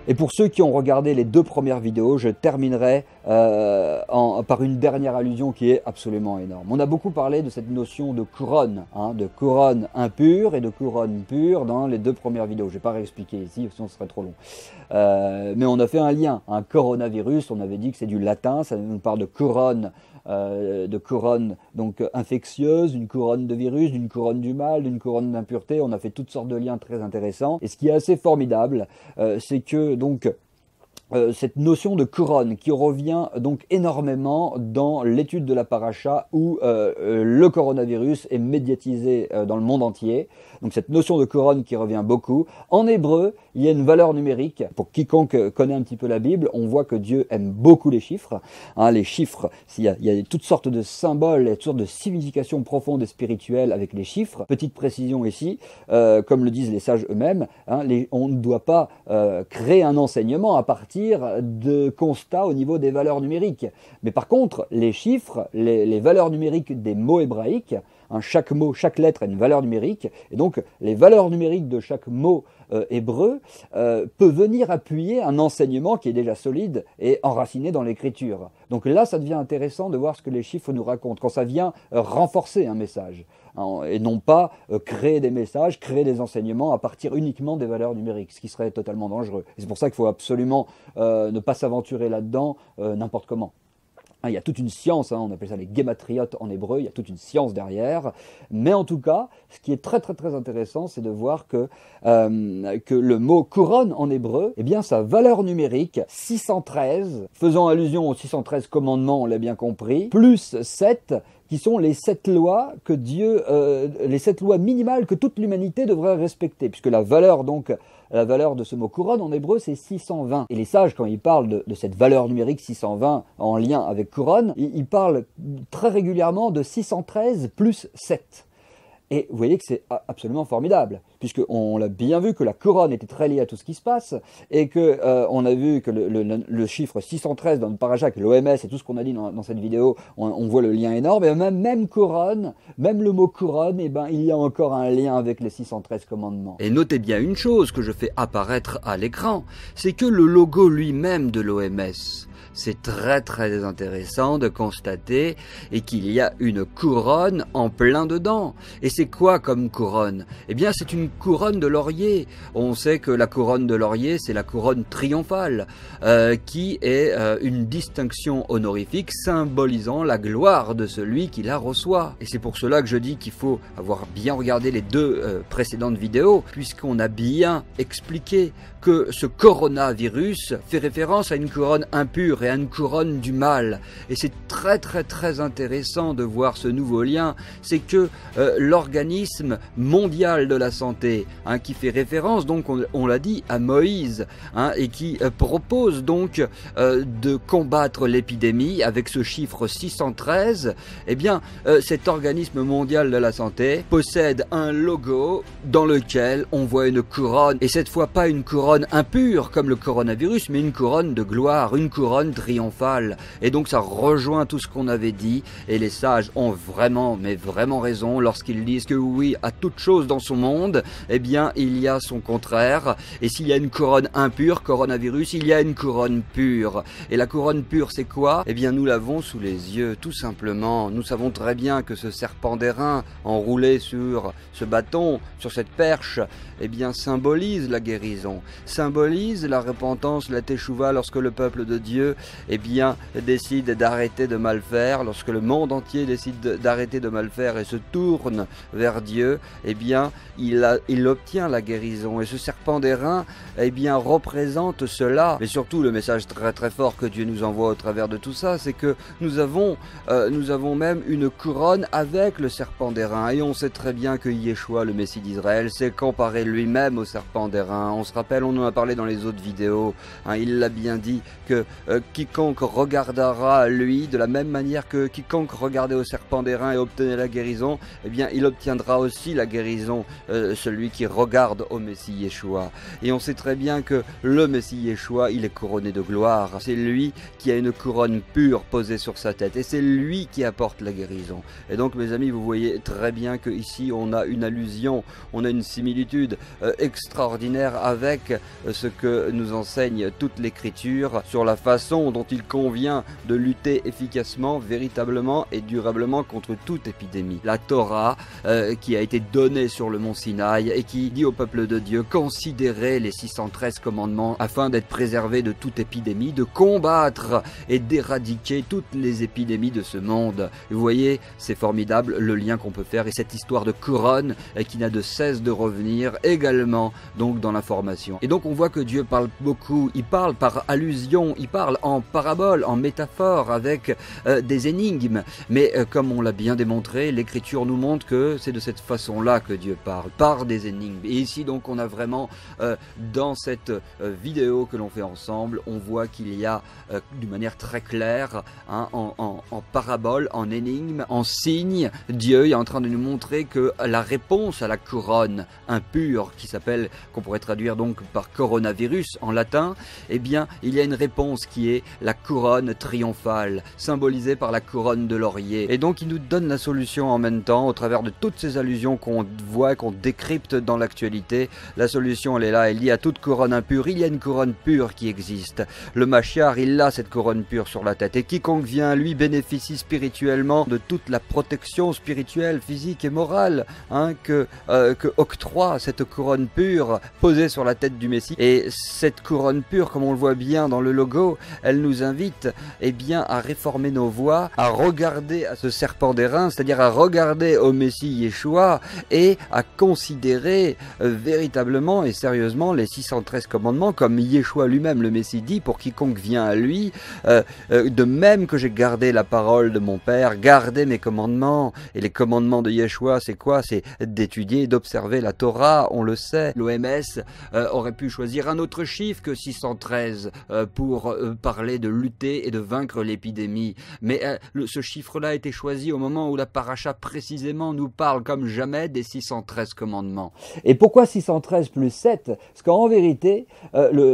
Et pour ceux qui ont regardé les 2 premières vidéos, je terminerai par une dernière allusion qui est absolument énorme. On a beaucoup parlé de cette notion de couronne, hein, de couronne impure et de couronne pure dans les 2 premières vidéos. Je ne vais pas réexpliquer ici, sinon ce serait trop long. Mais on a fait un lien. Un coronavirus, on avait dit que c'est du latin, ça nous parle de couronne donc infectieuse, d'une couronne de virus, d'une couronne du mal, d'une couronne d'impureté. On a fait toutes sortes de liens très intéressants. Et ce qui est assez formidable, c'est que donc cette notion de couronne qui revient donc énormément dans l'étude de la paracha où le coronavirus est médiatisé dans le monde entier. Donc cette notion de couronne qui revient beaucoup. En hébreu, il y a une valeur numérique. Pour quiconque connaît un petit peu la Bible, on voit que Dieu aime beaucoup les chiffres. Hein, les chiffres, il y a toutes sortes de symboles, toutes sortes de significations profondes et spirituelles avec les chiffres. Petite précision ici, comme le disent les sages eux-mêmes, hein, on ne doit pas créer un enseignement à partir de constats au niveau des valeurs numériques. Mais par contre, les chiffres, les valeurs numériques des mots hébraïques, Chaque mot, chaque lettre a une valeur numérique, et donc les valeurs numériques de chaque mot hébreu peut venir appuyer un enseignement qui est déjà solide et enraciné dans l'écriture. Donc là, ça devient intéressant de voir ce que les chiffres nous racontent, quand ça vient renforcer un message, et non pas créer des messages, créer des enseignements à partir uniquement des valeurs numériques, ce qui serait totalement dangereux. Et c'est pour ça qu'il faut absolument ne pas s'aventurer là-dedans n'importe comment. Il y a toute une science, on appelle ça les guématriotes en hébreu, il y a toute une science derrière. Mais en tout cas, ce qui est très très très intéressant, c'est de voir que le mot couronne en hébreu, eh bien sa valeur numérique, 613, faisant allusion aux 613 commandements, on l'a bien compris, plus 7, qui sont les 7 lois que Dieu, les 7 lois minimales que toute l'humanité devrait respecter, puisque la valeur de ce mot couronne en hébreu, c'est 620. Et les sages, quand ils parlent de cette valeur numérique 620 en lien avec couronne, ils parlent très régulièrement de 613 plus 7. Et vous voyez que c'est absolument formidable, puisqu'on l'a bien vu que la couronne était très liée à tout ce qui se passe, et qu'on a vu que le chiffre 613 dans le parajac, l'OMS et tout ce qu'on a dit dans cette vidéo, on voit le lien énorme, et même couronne, même le mot couronne, eh ben, il y a encore un lien avec les 613 commandements. Et notez bien une chose que je fais apparaître à l'écran, c'est que le logo lui-même de l'OMS, c'est très très intéressant de constater et qu'il y a une couronne en plein dedans. Et c'est quoi comme couronne? Eh bien c'est une couronne de laurier. On sait que la couronne de laurier c'est la couronne triomphale qui est une distinction honorifique symbolisant la gloire de celui qui la reçoit. Et c'est pour cela que je dis qu'il faut avoir bien regardé les deux précédentes vidéos, puisqu'on a bien expliqué que ce coronavirus fait référence à une couronne impure et à une couronne du mal. Et c'est très très très intéressant de voir ce nouveau lien, c'est que l'organisme mondial de la santé, qui fait référence, donc on l'a dit, à Moïse, et qui propose donc de combattre l'épidémie avec ce chiffre 613, eh bien cet organisme mondial de la santé possède un logo dans lequel on voit une couronne, et cette fois pas une couronne impure comme le coronavirus, mais une couronne de gloire, une couronne triomphale. Et donc ça rejoint tout ce qu'on avait dit, et les sages ont vraiment, mais vraiment raison lorsqu'ils disent que oui, à toute chose dans son monde, eh bien il y a son contraire, et s'il y a une couronne impure, coronavirus, il y a une couronne pure. Et la couronne pure c'est quoi? Eh bien nous l'avons sous les yeux, tout simplement. Nous savons très bien que ce serpent d'airain enroulé sur ce bâton, sur cette perche, eh bien symbolise la guérison, symbolise la repentance, la teshuva, lorsque le peuple de Dieu eh bien, décide d'arrêter de mal faire, lorsque le monde entier décide d'arrêter de mal faire et se tourne vers Dieu, eh bien, il obtient la guérison. Et ce serpent d'airain, eh bien, représente cela. Mais surtout, le message très très fort que Dieu nous envoie au travers de tout ça, c'est que nous avons même une couronne avec le serpent d'airain. Et on sait très bien que Yeshua, le Messie d'Israël, s'est comparé lui-même au serpent d'airain. On se rappelle, on en a parlé dans les autres vidéos, il l'a bien dit, que quiconque regardera à lui, de la même manière que quiconque regardait au serpent d'airain et obtenait la guérison, eh bien il obtiendra aussi la guérison, celui qui regarde au Messie Yeshua. Et on sait très bien que le Messie Yeshua, il est couronné de gloire. C'est lui qui a une couronne pure posée sur sa tête, et c'est lui qui apporte la guérison. Et donc mes amis, vous voyez très bien que ici on a une allusion, on a une similitude extraordinaire avec ce que nous enseigne toute l'écriture sur la façon dont il convient de lutter efficacement, véritablement et durablement contre toute épidémie. La Torah qui a été donnée sur le mont Sinaï et qui dit au peuple de Dieu: considérez les 613 commandements afin d'être préservé de toute épidémie, de combattre et d'éradiquer toutes les épidémies de ce monde. Vous voyez, c'est formidable le lien qu'on peut faire, et cette histoire de couronne qui n'a de cesse de revenir également donc dans l'information. Et donc on voit que Dieu parle beaucoup, il parle par allusion, il parle en parabole, en métaphore, avec des énigmes, mais comme on l'a bien démontré, l'écriture nous montre que c'est de cette façon-là que Dieu parle, par des énigmes. Et ici donc on a vraiment dans cette vidéo que l'on fait ensemble, on voit qu'il y a d'une manière très claire, en parabole, en énigme, en signe, Dieu est en train de nous montrer que la réponse à la couronne impure, qu'on pourrait traduire donc par coronavirus en latin, eh bien il y a une réponse qui qui est la couronne triomphale, symbolisée par la couronne de laurier. Et donc il nous donne la solution en même temps, au travers de toutes ces allusions qu'on voit, qu'on décrypte dans l'actualité. La solution, elle est là, elle y a toute couronne impure, il y a une couronne pure qui existe. Le Mashiach, il a cette couronne pure sur la tête, et quiconque vient à lui bénéficie spirituellement de toute la protection spirituelle, physique et morale que octroie cette couronne pure posée sur la tête du Messie. Et cette couronne pure, comme on le voit bien dans le logo, elle nous invite bien à réformer nos voies, à regarder à ce serpent d'airain, c'est-à-dire à regarder au Messie Yeshua et à considérer véritablement et sérieusement les 613 commandements, comme Yeshua lui-même, le Messie, dit: pour quiconque vient à lui, de même que j'ai gardé la parole de mon Père, gardez mes commandements. Et les commandements de Yeshua, c'est quoi? C'est d'étudier, d'observer la Torah, on le sait. L'OMS aurait pu choisir un autre chiffre que 613 pour parler de lutter et de vaincre l'épidémie. Mais ce chiffre-là a été choisi au moment où la paracha précisément nous parle comme jamais des 613 commandements. Et pourquoi 613 plus 7? Parce qu'en vérité,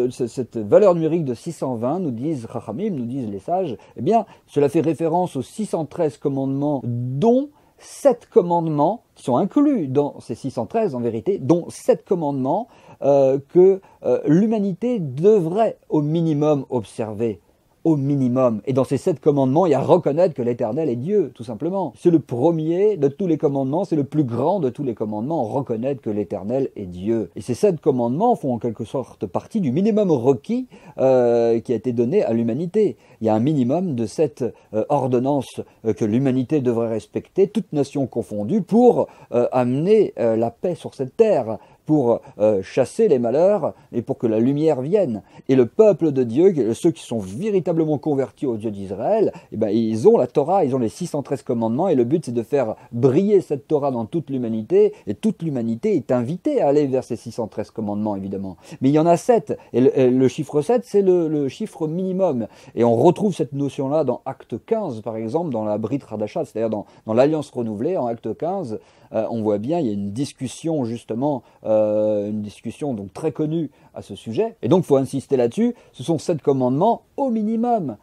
cette valeur numérique de 620, nous disent Chachamim, nous disent les sages, eh bien, cela fait référence aux 613 commandements, dont 7 commandements qui sont inclus dans ces 613 en vérité, dont 7 commandements que l'humanité devrait au minimum observer. Au minimum. Et dans ces 7 commandements, il y a reconnaître que l'Éternel est Dieu, tout simplement. C'est le premier de tous les commandements, c'est le plus grand de tous les commandements, reconnaître que l'Éternel est Dieu. Et ces 7 commandements font en quelque sorte partie du minimum requis qui a été donné à l'humanité. Il y a un minimum de 7 ordonnances que l'humanité devrait respecter, toutes nations confondues, pour amener la paix sur cette terre, pour chasser les malheurs et pour que la lumière vienne. Et le peuple de Dieu, ceux qui sont véritablement convertis au Dieu d'Israël, ils ont la Torah, ils ont les 613 commandements, et le but c'est de faire briller cette Torah dans toute l'humanité, et toute l'humanité est invitée à aller vers ces 613 commandements, évidemment. Mais il y en a 7, et le chiffre 7, c'est le chiffre minimum. Et on retrouve cette notion-là dans Acte 15, par exemple, dans la Brit Hadashat, c'est-à-dire dans l'Alliance renouvelée, en Acte 15, on voit bien, il y a une discussion justement, une discussion donc très connue à ce sujet. Et donc il faut insister là-dessus, ce sont 7 commandements au minimum.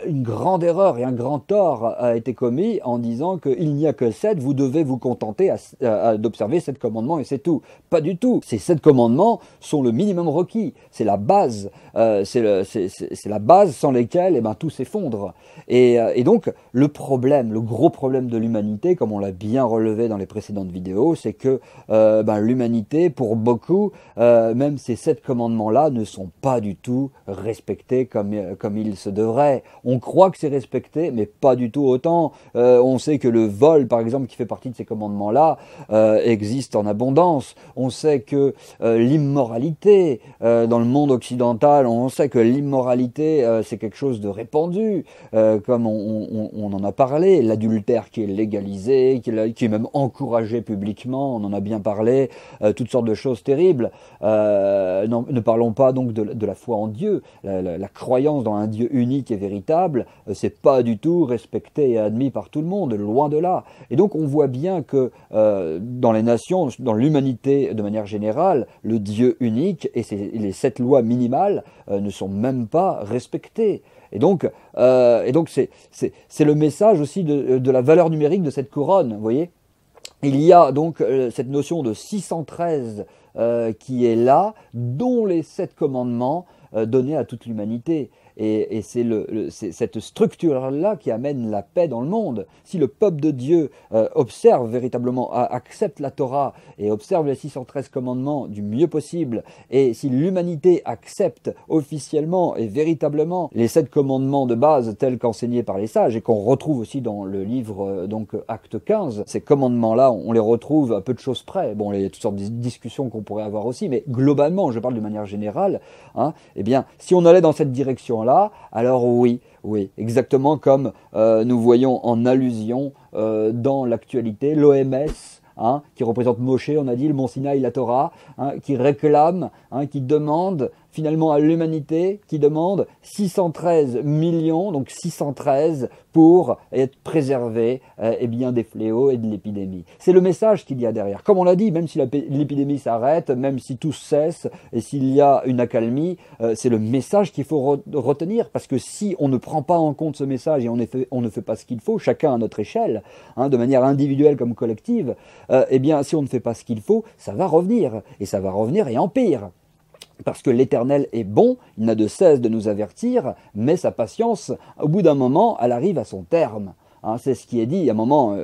Une grande erreur et un grand tort a été commis en disant qu'il n'y a que 7, vous devez vous contenter d'observer 7 commandements et c'est tout. Pas du tout. Ces 7 commandements sont le minimum requis. C'est la base. C'est la base sans lesquelles tout s'effondre. Et donc le gros problème de l'humanité, comme on l'a bien relevé dans les précédentes vidéos, c'est que l'humanité, pour beaucoup, même ces 7 commandements-là ne sont pas du tout respectés comme il se devrait. On croit que c'est respecté, mais pas du tout autant. On sait que le vol, par exemple, qui fait partie de ces commandements-là, existe en abondance. On sait que l'immoralité, dans le monde occidental, on sait que l'immoralité, c'est quelque chose de répandu, comme on en a parlé. L'adultère qui est légalisé, qui est même encouragé publiquement, on en a bien parlé, toutes sortes de choses terribles. Ne parlons pas donc de la foi en Dieu, la croyance dans un Dieu unique et véritable, c'est pas du tout respecté et admis par tout le monde, loin de là. Et donc on voit bien que dans les nations, dans l'humanité de manière générale, le Dieu unique et les 7 lois minimales ne sont même pas respectées. Et donc c'est le message aussi de la valeur numérique de cette couronne, vous voyez. Il y a donc cette notion de 613 qui est là, dont les 7 commandements donnés à toute l'humanité. Et c'est cette structure-là qui amène la paix dans le monde. Si le peuple de Dieu observe véritablement, accepte la Torah et observe les 613 commandements du mieux possible, et si l'humanité accepte officiellement et véritablement les 7 commandements de base tels qu'enseignés par les sages, et qu'on retrouve aussi dans le livre Acte 15, ces commandements-là, on les retrouve à peu de choses près. Bon, il y a toutes sortes de discussions qu'on pourrait avoir aussi, mais globalement, je parle de manière générale, eh bien, si on allait dans cette direction-là, alors oui, exactement comme nous voyons en allusion dans l'actualité, l'OMS, qui représente Moshe, on a dit, le Mont Sinaï, la Torah, qui réclame, qui demande finalement à l'humanité qui demande 613 millions, donc 613 pour être préservé eh bien, des fléaux et de l'épidémie. C'est le message qu'il y a derrière. Comme on l'a dit, même si l'épidémie s'arrête, même si tout cesse et s'il y a une accalmie, c'est le message qu'il faut retenir, parce que si on ne prend pas en compte ce message et on ne fait pas ce qu'il faut, chacun à notre échelle, hein, de manière individuelle comme collective, eh bien si on ne fait pas ce qu'il faut, ça va revenir, et ça va revenir et en pire. Parce que l'Éternel est bon, il n'a de cesse de nous avertir, mais sa patience, au bout d'un moment, elle arrive à son terme. Hein, c'est ce qui est dit à un moment,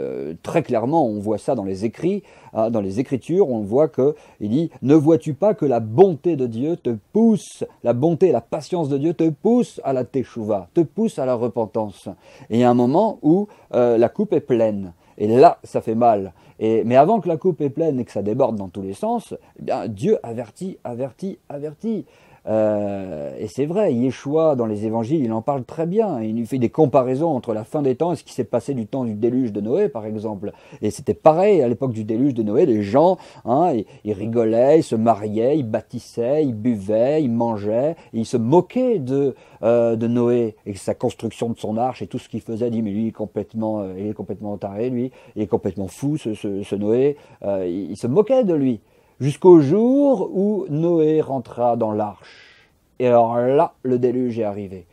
très clairement, on voit ça dans les écrits, dans les Écritures, on voit qu'il dit « Ne vois-tu pas que la bonté de Dieu te pousse, la bonté et la patience de Dieu te poussent à la teshuva, te poussent à la repentance ?» Et il y a un moment où la coupe est pleine. Et là, ça fait mal. Mais avant que la coupe est pleine et que ça déborde dans tous les sens, eh bien, Dieu avertit, avertit, avertit. Et c'est vrai, Yeshua, dans les évangiles, il en parle très bien. Il nous fait des comparaisons entre la fin des temps et ce qui s'est passé du temps du déluge de Noé, par exemple. Et c'était pareil, à l'époque du déluge de Noé, les gens, hein, ils rigolaient, ils se mariaient, ils bâtissaient, ils buvaient, ils mangeaient, et ils se moquaient de Noé et sa construction de son arche et tout ce qu'il faisait. Il dit, mais lui, il est complètement taré, lui, il est complètement fou, ce Noé. Il se moquait de lui. Jusqu'au jour où Noé rentra dans l'arche. Et alors là, le déluge est arrivé.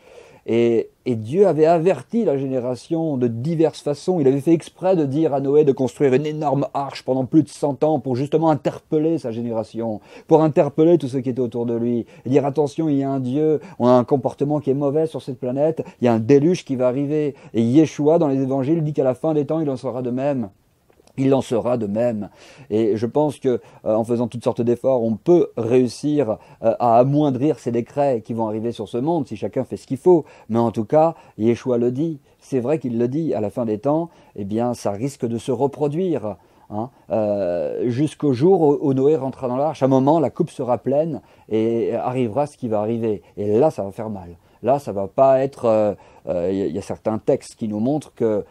Et Dieu avait averti la génération de diverses façons. Il avait fait exprès de dire à Noé de construire une énorme arche pendant plus de 100 ans pour justement interpeller sa génération, pour interpeller tous ceux qui étaient autour de lui. Et dire attention, il y a un Dieu, on a un comportement qui est mauvais sur cette planète, il y a un déluge qui va arriver. Et Yeshua, dans les évangiles, dit qu'à la fin des temps, il en sera de même. Il en sera de même. Et je pense que en faisant toutes sortes d'efforts, on peut réussir à amoindrir ces décrets qui vont arriver sur ce monde si chacun fait ce qu'il faut. Mais en tout cas, Yeshua le dit. C'est vrai qu'il le dit. À la fin des temps, eh bien, ça risque de se reproduire. Hein, jusqu'au jour où Noé rentrera dans l'arche. À un moment, la coupe sera pleine et arrivera ce qui va arriver. Et là, ça va faire mal. Là, ça va pas être... y a certains textes qui nous montrent que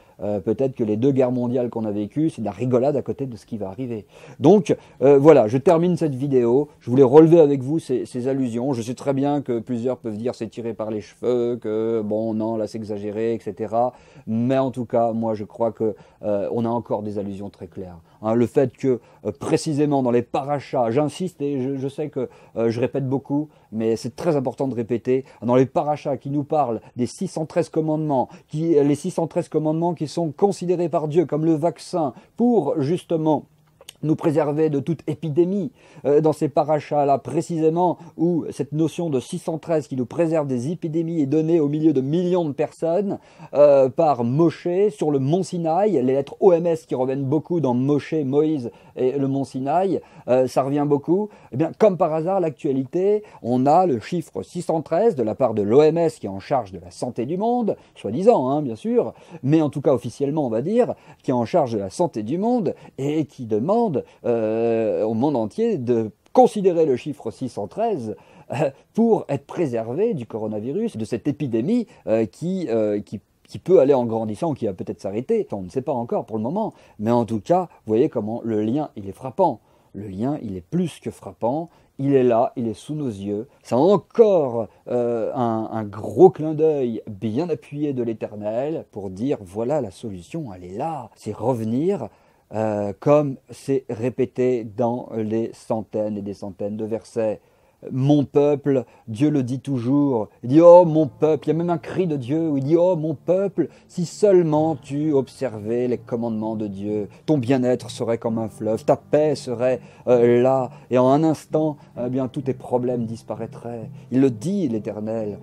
peut-être que les 2 guerres mondiales qu'on a vécues, c'est de la rigolade à côté de ce qui va arriver. Donc, voilà, je termine cette vidéo. Je voulais relever avec vous ces allusions. Je sais très bien que plusieurs peuvent dire c'est tiré par les cheveux, que bon, non, là c'est exagéré, etc. Mais en tout cas, moi, je crois que on a encore des allusions très claires. Hein, le fait que, précisément dans les parachas, j'insiste et je sais que je répète beaucoup, mais c'est très important de répéter, dans les parachas qui nous parlent des 613 commandements, les 613 commandements qui sont considérés par Dieu comme le vaccin pour justement nous préserver de toute épidémie, dans ces parachas-là précisément, où cette notion de 613 qui nous préserve des épidémies est donnée au milieu de millions de personnes par Moshe sur le mont Sinaï, les lettres OMS qui reviennent beaucoup dans Moshe, Moïse et le mont Sinaï, ça revient beaucoup. Eh bien, comme par hasard, l'actualité, on a le chiffre 613 de la part de l'OMS qui est en charge de la santé du monde, soi-disant, hein, bien sûr, mais en tout cas officiellement on va dire, qui est en charge de la santé du monde et qui demande au monde entier de considérer le chiffre 613 pour être préservé du coronavirus, de cette épidémie qui peut aller en grandissant, qui va peut-être s'arrêter. On ne sait pas encore pour le moment, mais en tout cas, vous voyez comment le lien, il est frappant. Le lien, il est plus que frappant. Il est là, il est sous nos yeux. C'est encore un gros clin d'œil bien appuyé de l'Éternel pour dire, voilà, la solution, elle est là. C'est revenir comme c'est répété dans les centaines et des centaines de versets. Mon peuple, Dieu le dit toujours, il dit « Oh mon peuple », il y a même un cri de Dieu où il dit « Oh mon peuple, si seulement tu observais les commandements de Dieu, ton bien-être serait comme un fleuve, ta paix serait là, et en un instant, eh bien, tous tes problèmes disparaîtraient. » Il le dit, l'Éternel.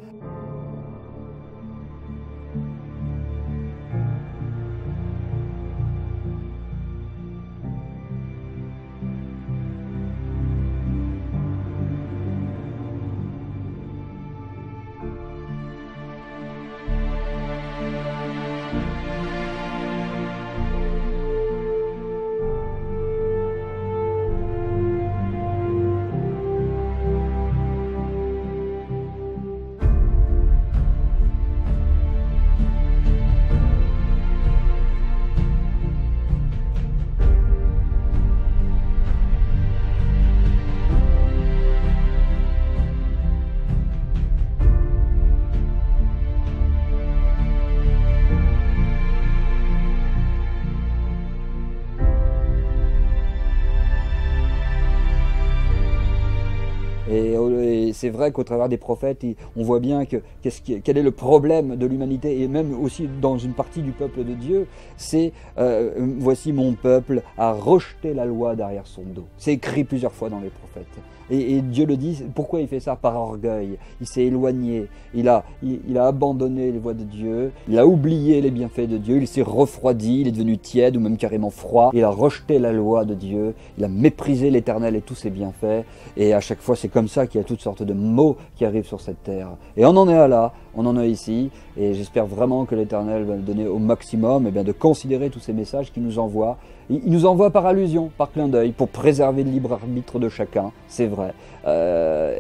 Et c'est vrai qu'au travers des prophètes, on voit bien quel est le problème de l'humanité, et même aussi dans une partie du peuple de Dieu, c'est voici mon peuple a rejeté la loi derrière son dos. C'est écrit plusieurs fois dans les prophètes. Et Dieu le dit, pourquoi il fait ça? Par orgueil. Il s'est éloigné, il a abandonné les voies de Dieu, il a oublié les bienfaits de Dieu, il s'est refroidi, il est devenu tiède ou même carrément froid, il a rejeté la loi de Dieu, il a méprisé l'Éternel et tous ses bienfaits, et à chaque fois c'est comme ça qu'il y a toutes sortes de maux qui arrivent sur cette terre. Et on en est là, on en est ici, et j'espère vraiment que l'Éternel va nous donner au maximum de considérer tous ces messages qu'il nous envoie. Il nous envoie par allusion, par clin d'œil, pour préserver le libre arbitre de chacun, c'est vrai.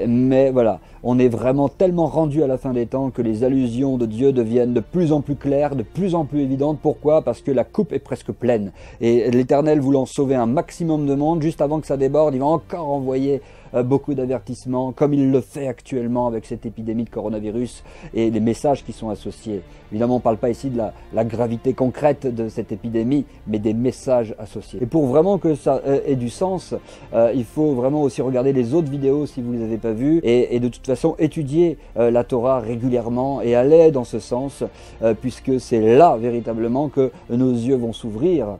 Mais voilà, on est vraiment tellement rendu à la fin des temps que les allusions de Dieu deviennent de plus en plus claires, de plus en plus évidentes. Pourquoi? Parce que la coupe est presque pleine. Et l'Éternel voulant sauver un maximum de monde, juste avant que ça déborde, il va encore envoyer beaucoup d'avertissements, comme il le fait actuellement avec cette épidémie de coronavirus et les messages qui sont associés. Évidemment, on ne parle pas ici de la gravité concrète de cette épidémie, mais des messages associés. Et pour vraiment que ça ait du sens, il faut vraiment aussi regarder les autres vidéos si vous ne les avez pas vues, et de toute façon étudier la Torah régulièrement et aller dans ce sens, puisque c'est là véritablement que nos yeux vont s'ouvrir.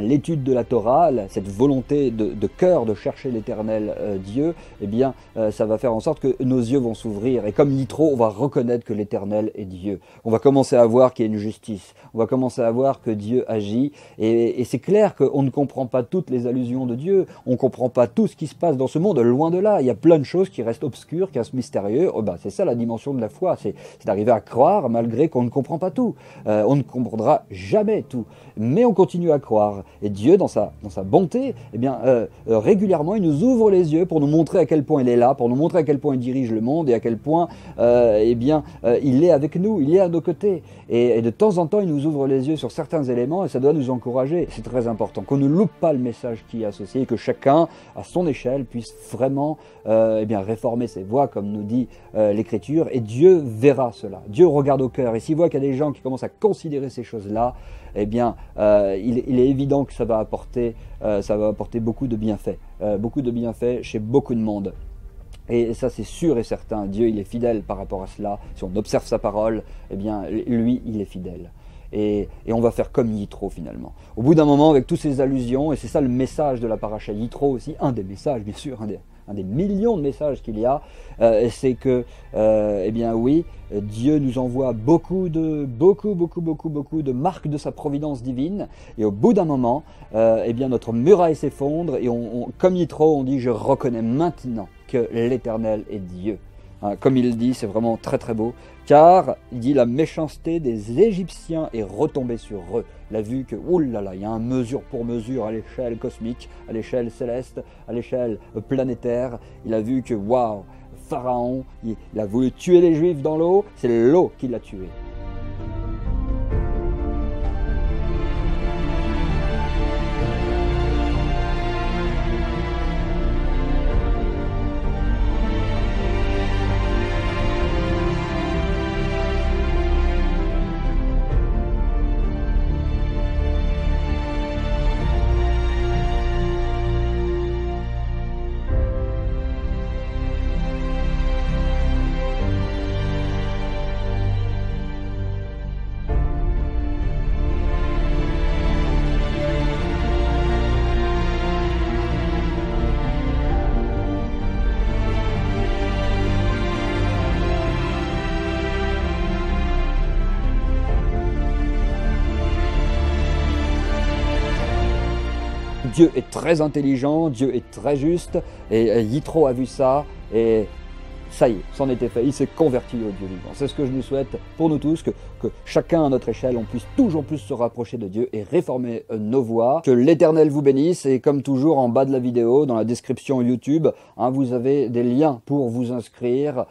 L'étude de la Torah, cette volonté de cœur de chercher l'Éternel Dieu, eh bien, ça va faire en sorte que nos yeux vont s'ouvrir. Et comme Yitro, on va reconnaître que l'Éternel est Dieu. On va commencer à voir qu'il y a une justice. On va commencer à voir que Dieu agit. Et c'est clair qu'on ne comprend pas toutes les allusions de Dieu. On ne comprend pas tout ce qui se passe dans ce monde. Loin de là. Il y a plein de choses qui restent obscures, qui restent mystérieuses. C'est ça la dimension de la foi. C'est d'arriver à croire malgré qu'on ne comprend pas tout. On ne comprendra jamais tout. Mais on continue à croire. Et Dieu, dans sa bonté, régulièrement, il nous ouvre les yeux pour nous montrer à quel point il est là, pour nous montrer à quel point il dirige le monde et à quel point il est avec nous, il est à nos côtés. Et de temps en temps, il nous ouvre les yeux sur certains éléments et ça doit nous encourager. C'est très important qu'on ne loupe pas le message qui est associé et que chacun, à son échelle, puisse vraiment réformer ses voies, comme nous dit l'Écriture. Et Dieu verra cela. Dieu regarde au cœur. Et s'il voit qu'il y a des gens qui commencent à considérer ces choses-là, il est évident que ça va apporter beaucoup de bienfaits chez beaucoup de monde. Et ça, c'est sûr et certain. Dieu, il est fidèle par rapport à cela. Si on observe sa parole, lui, il est fidèle. Et on va faire comme Yitro finalement. Au bout d'un moment, avec toutes ces allusions, et c'est ça le message de la paracha Yitro aussi, un des messages, bien sûr, un des millions de messages qu'il y a, c'est que, oui, Dieu nous envoie beaucoup de marques de sa providence divine, et au bout d'un moment, notre muraille s'effondre, et comme Yitro, on dit « Je reconnais maintenant que l'Éternel est Dieu ». Comme il dit, c'est vraiment très très beau, car il dit la méchanceté des Égyptiens est retombée sur eux. Il a vu que, oulala, il y a un mesure pour mesure à l'échelle cosmique, à l'échelle céleste, à l'échelle planétaire. Il a vu que, waouh, Pharaon, il a voulu tuer les Juifs dans l'eau, c'est l'eau qui l'a tué. Dieu est très intelligent, Dieu est très juste, et Yitro a vu ça, et ça y est, c'en était fait, il s'est converti au Dieu vivant. C'est ce que je nous souhaite pour nous tous, que chacun à notre échelle, on puisse toujours plus se rapprocher de Dieu et réformer nos voies. Que l'Éternel vous bénisse, et comme toujours, en bas de la vidéo, dans la description YouTube, vous avez des liens pour vous inscrire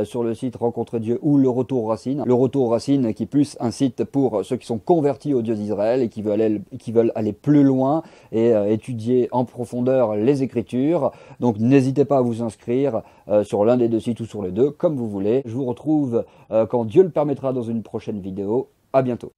sur le site Rencontre Dieu ou le Retour aux Racines. Le Retour aux Racines qui est plus un site pour ceux qui sont convertis au Dieu d'Israël et qui veulent aller plus loin et étudier en profondeur les Écritures. Donc n'hésitez pas à vous inscrire sur l'un des deux sites ou sur les deux, comme vous voulez. Je vous retrouve quand Dieu le permettra dans une prochaine vidéo. À bientôt.